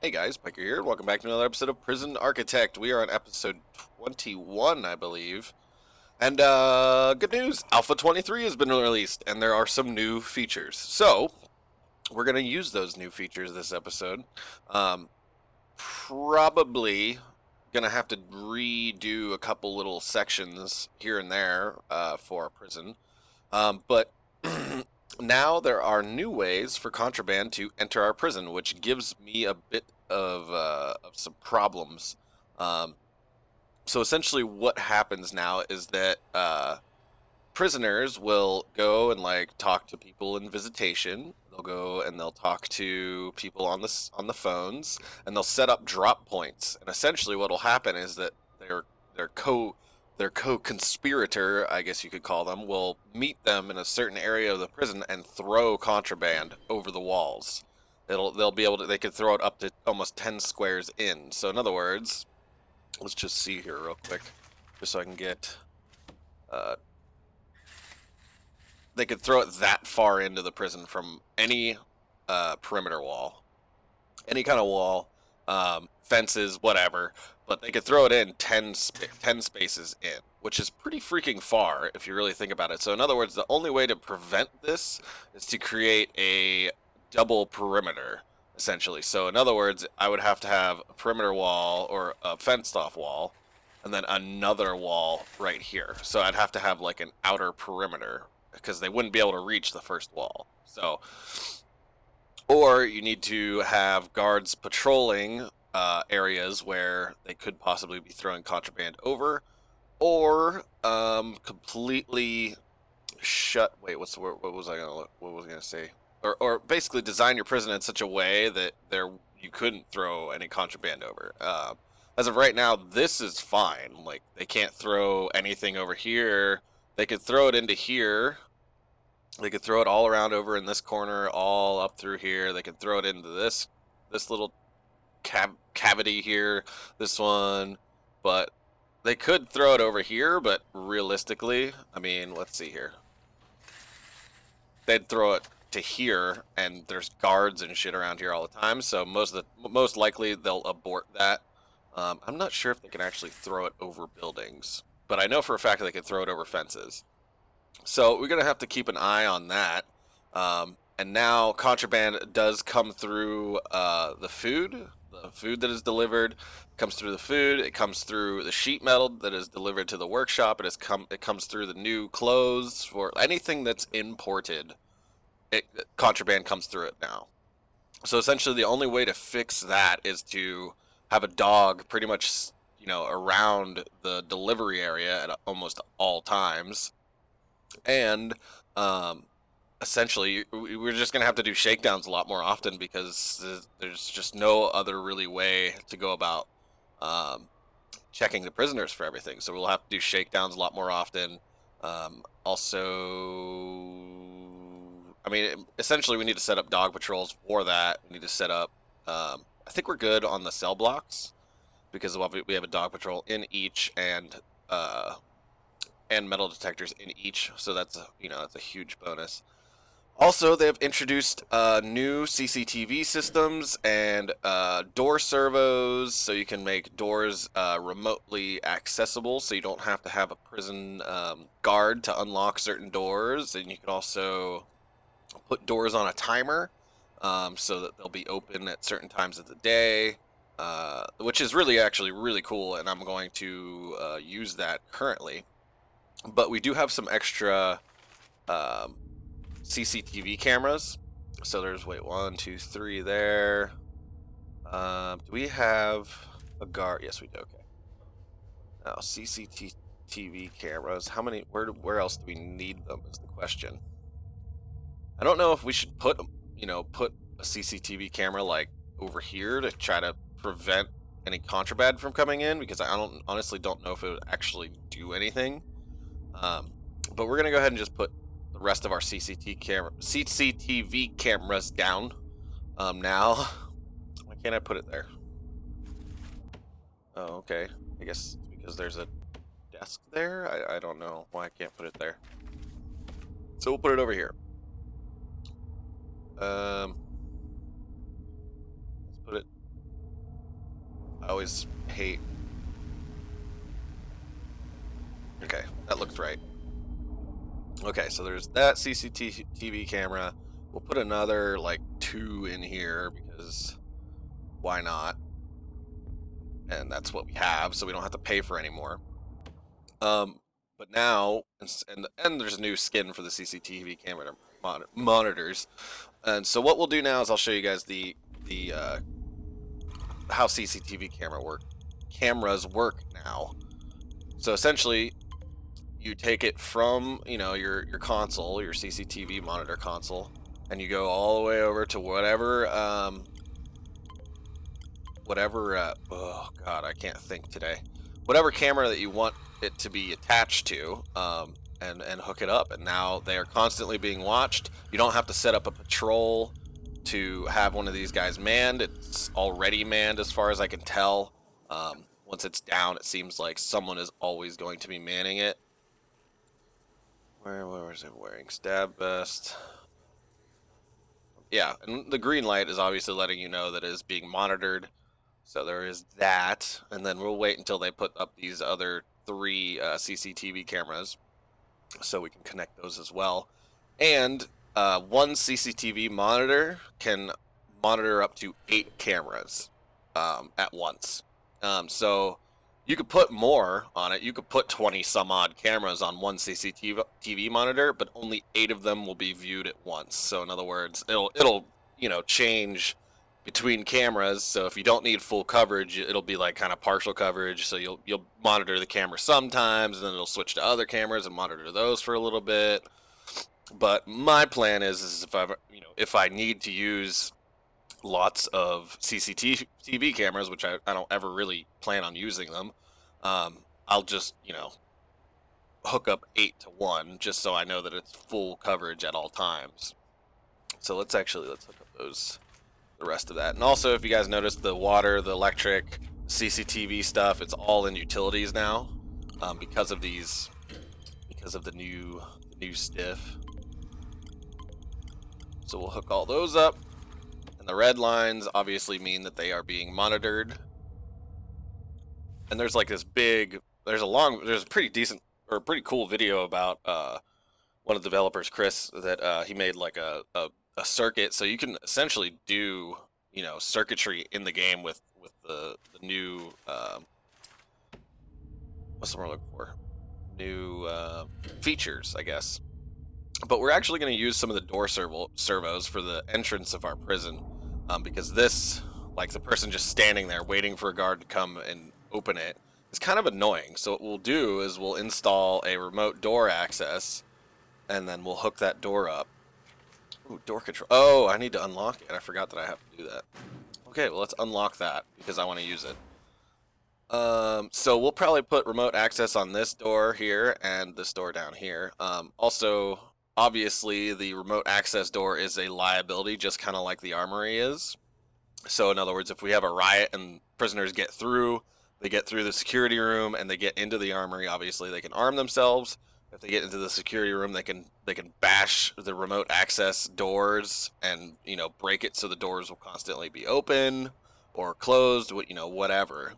Hey guys, Pyker here, and welcome back to another episode of Prison Architect. We are on episode 21, I believe. And good news, Alpha 23 has been released, and there are some new features. So, we're going to use those new features this episode. Probably going to have to redo a couple little sections here and there for our prison. But now there are new ways for contraband to enter our prison, which gives me a bit of some problems. Um, so essentially, what happens now is that prisoners will go and like talk to people in visitation. They'll go and they'll talk to people on the phones, and they'll set up drop points. And essentially, what will happen is that their co their co-conspirator, I guess you could call them, will meet them in a certain area of the prison and throw contraband over the walls. They'll be able to, they could throw it up to almost 10 squares in. So in other words, let's just see here real quick, just so I can get they could throw it that far into the prison from any perimeter wall, any kind of wall, fences, whatever. But they could throw it in 10 spaces in, which is pretty freaking far if you really think about it. So in other words, the only way to prevent this is to create a double perimeter, essentially. So in other words, I would have to have a perimeter wall or a fenced off wall, and then another wall right here. So I'd have to have like an outer perimeter because they wouldn't be able to reach the first wall. So, or you need to have guards patrolling areas where they could possibly be throwing contraband over, or completely shut. Wait, what's the word? What was I gonna? What was I gonna say? Or basically design your prison in such a way that you couldn't throw any contraband over. As of right now, this is fine. Like they can't throw anything over here. They could throw it into here. They could throw it all around over in this corner, all up through here. They could throw it into this little cavity here, this one, but they could throw it over here. But realistically, I mean, let's see here. They'd throw it to here, and there's guards and shit around here all the time. So most likely they'll abort that. I'm not sure if they can actually throw it over buildings, but I know for a fact they can throw it over fences. So we're gonna have to keep an eye on that. And now contraband does come through the food that is delivered comes through the food. It comes through the sheet metal that is delivered to the workshop. It comes through the new clothes for anything that's imported. Contraband comes through it now. So essentially, the only way to fix that is to have a dog pretty much, around the delivery area at almost all times, and essentially we're just going to have to do shakedowns a lot more often because there's just no other really way to go about um, checking the prisoners for everything. So we'll have to do shakedowns a lot more often. Also, I mean, essentially we need to set up dog patrols for that. We need to set up, I think we're good on the cell blocks because we have a dog patrol in each, and metal detectors in each, so that's a huge bonus. Also, they have introduced new CCTV systems and door servos, so you can make doors remotely accessible, so you don't have to have a prison guard to unlock certain doors. And you can also put doors on a timer, so that they'll be open at certain times of the day, which is actually really cool, and I'm going to use that currently. But we do have some extra CCTV cameras. So there's, wait, 1, 2, 3 there. Do we have a guard? Yes, we do. Okay. Now CCTV cameras. How many? Where else do we need them? Is the question. I don't know if we should put a CCTV camera like over here to try to prevent any contraband from coming in, because I honestly don't know if it would actually do anything. But we're gonna go ahead and just put the rest of our CCTV cameras down. Now, why can't I put it there? Oh, okay. I guess because there's a desk there. I don't know why I can't put it there. So we'll put it over here. Let's put it I always hate. Okay, that looks right. Okay, so there's that CCTV camera. We'll put another like 2 in here because why not? And that's what we have, so we don't have to pay for any more. But now, and there's a new skin for the CCTV camera monitors. And so what we'll do now is I'll show you guys the how CCTV cameras work now. So essentially, you take it from your console, your CCTV monitor console, and you go all the way over to whatever oh god, I can't think today. Whatever camera that you want it to be attached to, and hook it up, and now they are constantly being watched. You don't have to set up a patrol to have one of these guys manned. It's already manned as far as I can tell. Once it's down, it seems like someone is always going to be manning it. Where is it wearing? Stab vest. Yeah, and the green light is obviously letting you know that it is being monitored. So there is that, and then we'll wait until they put up these other 3 CCTV cameras so we can connect those as well. And one CCTV monitor can monitor up to 8 cameras at once. So you could put more on it. You could put 20 some odd cameras on one CCTV monitor, but only 8 of them will be viewed at once. So in other words, it'll change between cameras. So if you don't need full coverage, it'll be like kind of partial coverage. So you'll monitor the camera sometimes, and then it'll switch to other cameras and monitor those for a little bit. But my plan is if I need to use lots of CCTV cameras, which I don't ever really plan on using them, I'll just hook up 8 to 1 just so I know that it's full coverage at all times. So let's hook up the rest of that. And also, if you guys noticed, the water, the electric, CCTV stuff, it's all in utilities now, because of the new stiff. So we'll hook all those up, and the red lines obviously mean that they are being monitored. And there's like there's a pretty decent or pretty cool video about one of the developers, Chris, that he made like a circuit, so you can essentially do circuitry in the game with the new what's the word I'm looking for? New features, I guess. But we're actually going to use some of the door servos for the entrance of our prison, because this, like the person just standing there waiting for a guard to come and open it, is kind of annoying. So what we'll do is we'll install a remote door access, and then we'll hook that door up. Ooh, door control. Oh, I need to unlock it. I forgot that I have to do that. Okay, well, let's unlock that because I want to use it. So we'll probably put remote access on this door here and this door down here. Also, obviously, the remote access door is a liability, just kind of like the armory is. So in other words, if we have a riot and prisoners get through, they get through the security room and they get into the armory, obviously they can arm themselves. If they get into the security room, they can bash the remote access doors and break it so the doors will constantly be open or closed, whatever.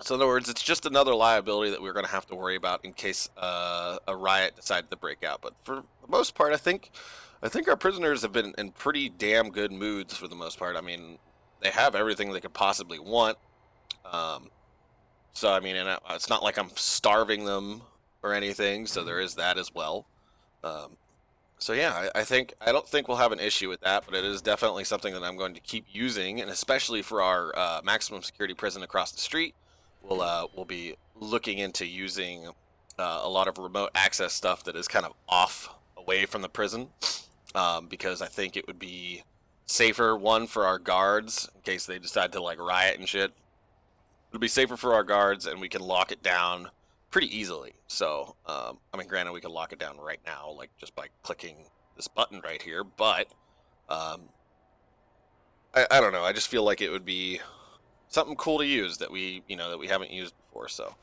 So in other words, it's just another liability that we're going to have to worry about in case a riot decided to break out. But for the most part, I think our prisoners have been in pretty damn good moods for the most part. I mean, they have everything they could possibly want. So I mean, and it's not like I'm starving them or anything, so there is that as well. So yeah, I don't think we'll have an issue with that, but it is definitely something that I'm going to keep using, and especially for our maximum security prison across the street, we'll be looking into using a lot of remote access stuff that is kind of off away from the prison, because I think it would be safer, one, for our guards in case they decide to like riot and shit. It'll be safer for our guards, and we can lock it down pretty easily. So, I mean, granted, we can lock it down right now, like just by clicking this button right here, but I don't know. I just feel like it would be something cool to use that we haven't used before. So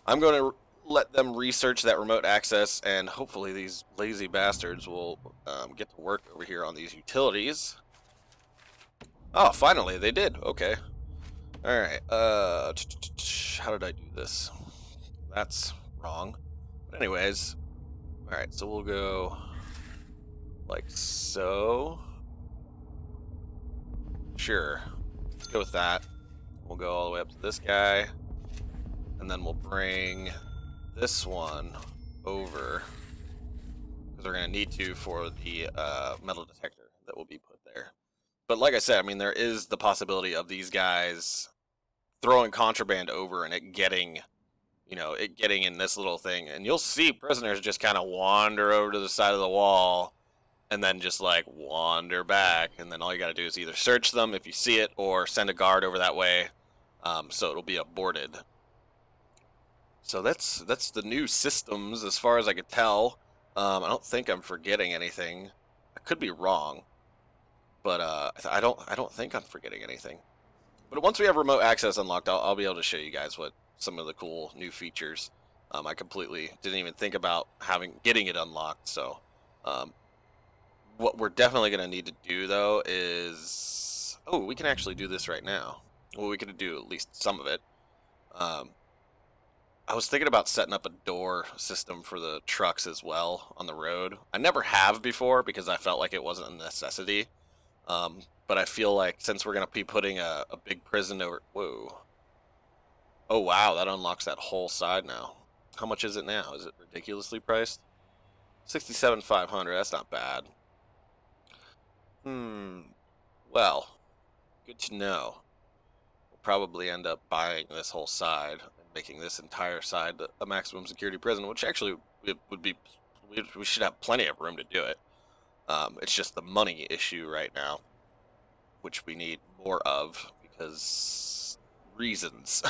I'm going to let them research that remote access, and hopefully these lazy bastards will get to work over here on these utilities. Oh, finally, they did. Okay. All right. How did I do this? That's wrong. But anyways, all right. So we'll go like so. Sure. Let's go with that. We'll go all the way up to this guy, and then we'll bring this one over because we're gonna need to for the metal detector that will be put there. But like I said, I mean, there is the possibility of these guys throwing contraband over and it getting, it getting in this little thing, and you'll see prisoners just kind of wander over to the side of the wall and then just like wander back, and then all you got to do is either search them if you see it or send a guard over that way, so it'll be aborted. So that's the new systems as far as I could tell. I don't think I'm forgetting anything. I could be wrong, but I don't think I'm forgetting anything. But once we have remote access unlocked, I'll be able to show you guys what some of the cool new features. I completely didn't even think about getting it unlocked. So, what we're definitely going to need to do though is, oh, we can actually do this right now. Well, we can do at least some of it. I was thinking about setting up a door system for the trucks as well on the road. I never have before because I felt like it wasn't a necessity. But I feel like since we're going to be putting a big prison over... Whoa. Oh, wow, that unlocks that whole side now. How much is it now? Is it ridiculously priced? 67,500, that's not bad. Well, good to know. We'll probably end up buying this whole side and making this entire side a maximum security prison, which actually would be... We should have plenty of room to do it. It's just the money issue right now, which we need more of because reasons.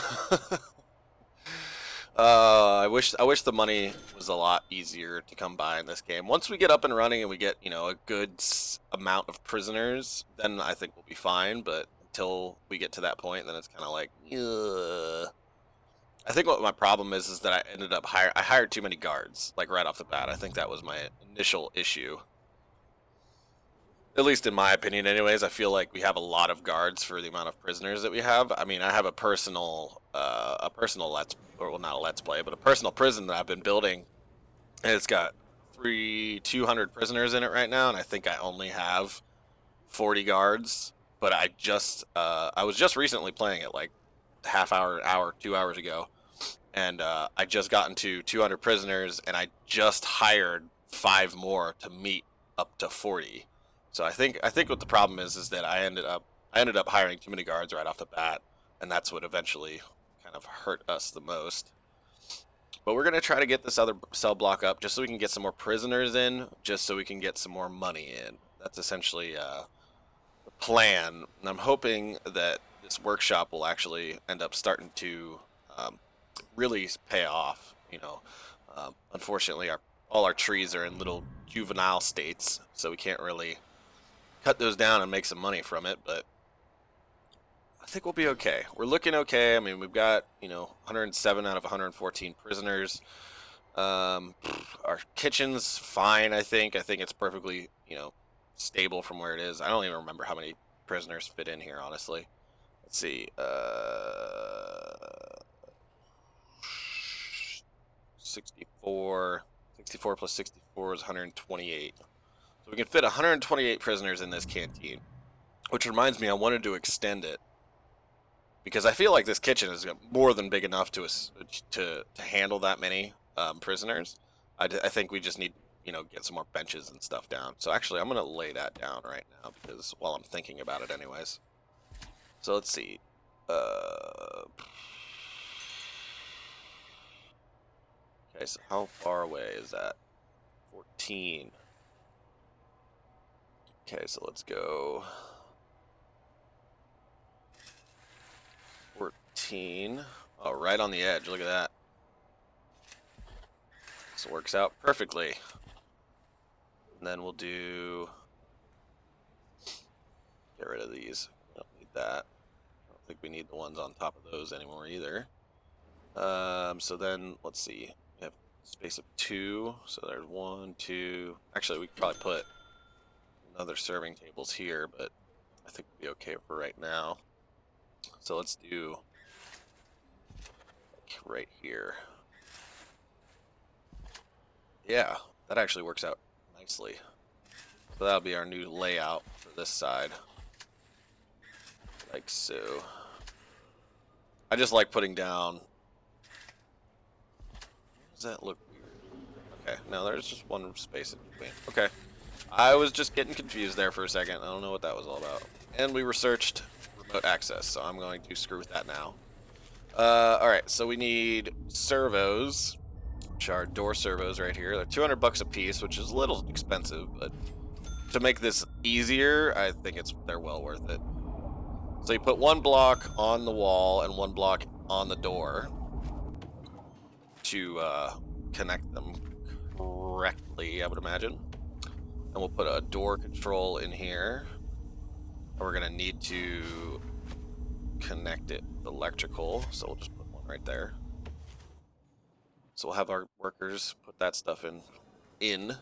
I wish the money was a lot easier to come by in this game. Once we get up and running and we get, a good amount of prisoners, then I think we'll be fine. But until we get to that point, then it's kind of like, ugh. I think what my problem is that I hired too many guards, like right off the bat. I think that was my initial issue. At least in my opinion anyways. I feel like we have a lot of guards for the amount of prisoners that we have. I mean, I have a personal not a let's play, but a personal prison that I've been building, and it's got 200 prisoners in it right now, and I think I only have 40 guards. But I was just recently playing it, like half hour 2 hours ago, and I just got into 200 prisoners, and I just hired 5 more to meet up to 40. So I think what the problem is that I ended up hiring too many guards right off the bat, and that's what eventually kind of hurt us the most. But we're gonna try to get this other cell block up just so we can get some more prisoners in, just so we can get some more money in. That's essentially the plan, and I'm hoping that this workshop will actually end up starting to really pay off. Unfortunately, all our trees are in little juvenile states, so we can't really cut those down and make some money from it, but I think we'll be okay. We're looking okay. I mean, we've got, 107 out of 114 prisoners. Our kitchen's fine, I think. I think it's perfectly, stable from where it is. I don't even remember how many prisoners fit in here, honestly. Let's see. 64 plus 64 is 128. So we can fit 128 prisoners in this canteen, which reminds me, I wanted to extend it because I feel like this kitchen is more than big enough to handle that many prisoners. I think we just need, get some more benches and stuff down. So actually, I'm gonna lay that down right now because while I'm thinking about it, anyways. So let's see. Okay, so how far away is that? 14. Okay, so let's go 14. Oh, right on the edge. Look at that. This works out perfectly. And then we'll do... Get rid of these. We don't need that. I don't think we need the ones on top of those anymore either. So then, let's see. We have space of 2. So there's 1, 2... Actually, we could probably put another serving tables here, but I think we'll be okay for right now. So let's do right here. Yeah, that actually works out nicely. So that'll be our new layout for this side. Like so. I just like putting down... Does that look weird? Okay, no, there's just one space in between. Okay. I was just getting confused there for a second. I don't know what that was all about. And we researched remote access, so I'm going to screw with that now. Alright, so we need servos, which are door servos right here. They're 200 bucks a piece, which is a little expensive, but to make this easier, I think they're well worth it. So you put one block on the wall and one block on the door to connect them correctly, I would imagine. And we'll put a door control in here. And we're gonna need to connect it with electrical, so we'll just put one right there. So we'll have our workers put that stuff in.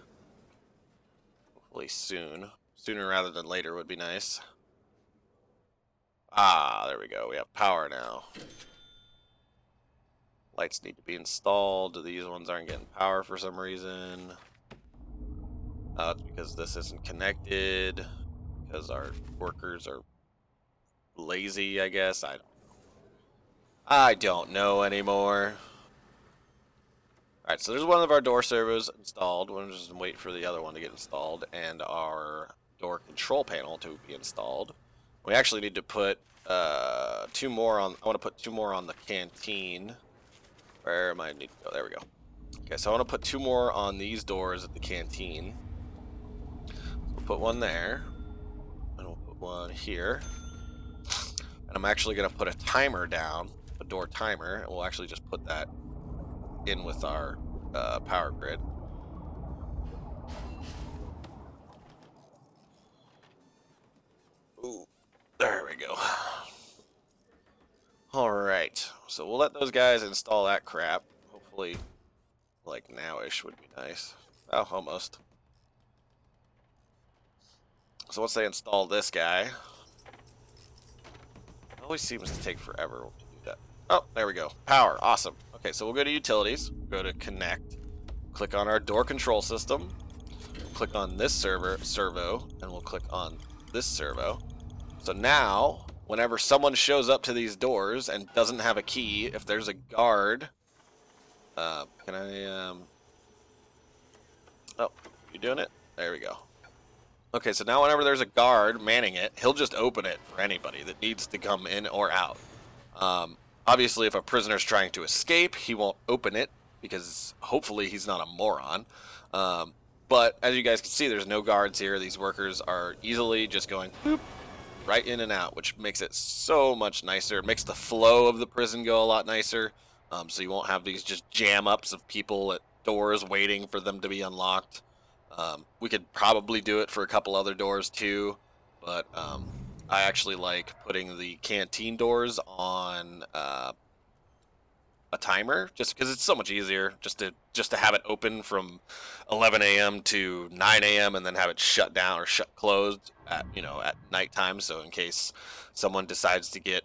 Hopefully soon. Sooner rather than later would be nice. Ah, there we go. We have power now. Lights need to be installed. These ones aren't getting power for some reason. It's because this isn't connected. Because our workers are lazy, I guess. I don't know anymore. Alright, so there's one of our door servos installed. We'll just wait for the other one to get installed. And our door control panel to be installed. We actually need to put two more on... I want to put two more on the canteen. Where am I need to go? There we go. Okay, so I want to put two more on these doors at the canteen. So we'll put one there. And we'll put one here. And I'm actually going to put a timer down. A door timer. And we'll actually just put that in with our power grid. Ooh, there we go. Alright, so we'll let those guys install that crap. Hopefully, like now-ish would be nice. Oh, almost. So once they install this guy... It always seems to take forever to do that. Oh, there we go. Power, awesome. Okay, so we'll go to utilities, go to connect, click on our door control system, click on this servo, and we'll click on this servo. So now, whenever someone shows up to these doors and doesn't have a key, if there's a guard, can I, oh, you doing it? There we go. Okay, so now whenever there's a guard manning it, he'll just open it for anybody that needs to come in or out. Obviously, if a prisoner's trying to escape, he won't open it because hopefully he's not a moron. But as you guys can see, there's no guards here. These workers are easily just going boop, right in and out, which makes it so much nicer. It makes the flow of the prison go a lot nicer. So you won't have these just jam-ups of people at doors waiting for them to be unlocked. We could probably do it for a couple other doors too, but I actually like putting the canteen doors on a timer, just because it's so much easier just to have it open from 11 a.m. to 9 a.m. and then have it shut down or shut closed at at nighttime. So in case someone decides to get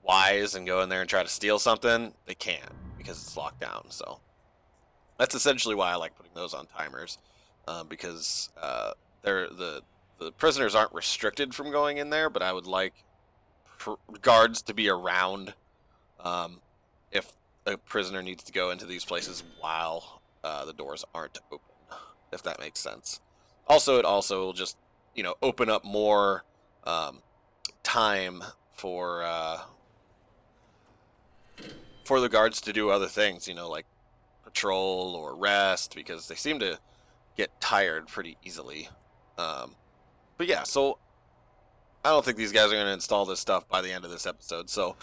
wise and go in there and try to steal something, they can't because it's locked down. So that's essentially why I like putting those on timers, because the prisoners aren't restricted from going in there, but I would like guards to be around if a prisoner needs to go into these places while the doors aren't open, if that makes sense. Also, it also will just open up more time for the guards to do other things, like patrol or rest, because they seem to get tired pretty easily. But yeah, so I don't think these guys are going to install this stuff by the end of this episode, so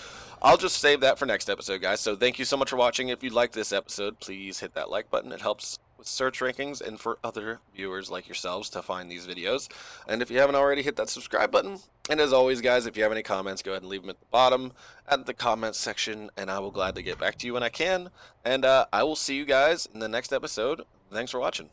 I'll just save that for next episode, guys. So thank you so much for watching. If you liked this episode, please hit that like button. It helps with search rankings and for other viewers like yourselves to find these videos. And if you haven't already, hit that subscribe button. And as always, guys, if you have any comments, go ahead and leave them at the bottom at the comments section, and I will gladly get back to you when I can. And I will see you guys in the next episode. Thanks for watching.